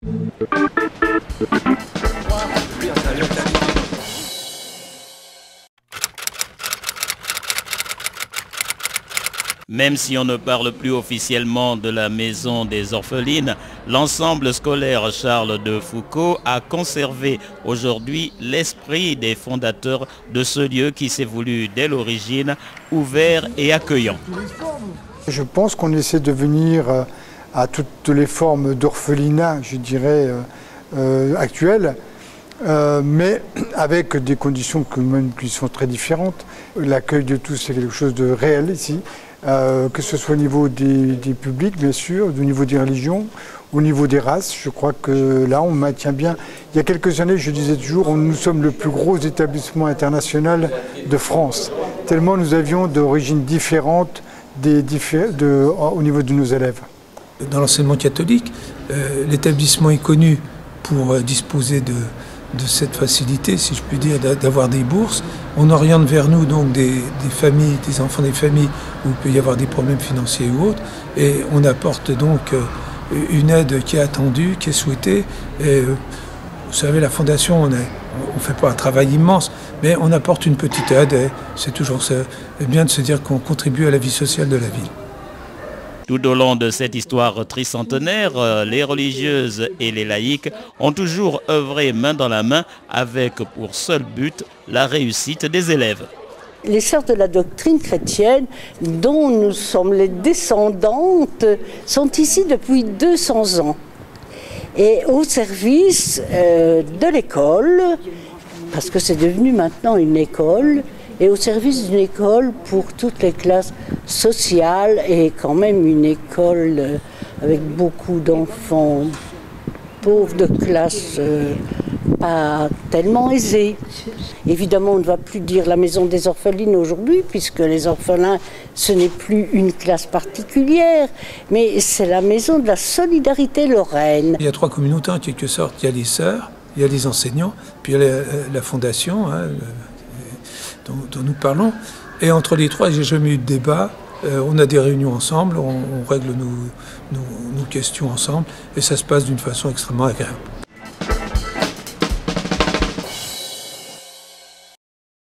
Même si on ne parle plus officiellement de la maison des orphelines, l'ensemble scolaire Charles de Foucauld a conservé aujourd'hui l'esprit des fondateurs de ce lieu qui s'est voulu dès l'origine ouvert et accueillant. Je pense qu'on essaie de venir à toutes les formes d'orphelinat, je dirais, actuelles, mais avec des conditions qui sont très différentes. L'accueil de tous, c'est quelque chose de réel ici. Que ce soit au niveau des publics, bien sûr, au niveau des religions, au niveau des races. Je crois que là, on maintient bien. Il y a quelques années, je disais toujours, nous sommes le plus gros établissement international de France, tellement nous avions d'origines différentes au niveau de nos élèves. Dans l'enseignement catholique, l'établissement est connu pour disposer de cette facilité, si je puis dire, d'avoir des bourses. On oriente vers nous donc des familles, des enfants des familles où il peut y avoir des problèmes financiers ou autres, et on apporte donc une aide qui est attendue, qui est souhaitée. Et, vous savez, la Fondation, on ne fait pas un travail immense, mais on apporte une petite aide, et c'est toujours bien de se dire qu'on contribue à la vie sociale de la ville. Tout au long de cette histoire tricentenaire, les religieuses et les laïcs ont toujours œuvré main dans la main avec pour seul but la réussite des élèves. Les sœurs de la doctrine chrétienne, dont nous sommes les descendantes, sont ici depuis 200 ans et au service de l'école, parce que c'est devenu maintenant une école, et au service d'une école pour toutes les classes sociales et quand même une école avec beaucoup d'enfants pauvres de classe pas tellement aisée. Évidemment, on ne va plus dire la maison des orphelines aujourd'hui, puisque les orphelins, ce n'est plus une classe particulière, mais c'est la maison de la solidarité lorraine. Il y a 3 communautés en quelque sorte. Il y a les sœurs, il y a les enseignants, puis il y a la fondation, dont nous parlons. Et entre les trois, j'ai jamais eu de débat. On a des réunions ensemble, on règle nos questions ensemble, et ça se passe d'une façon extrêmement agréable.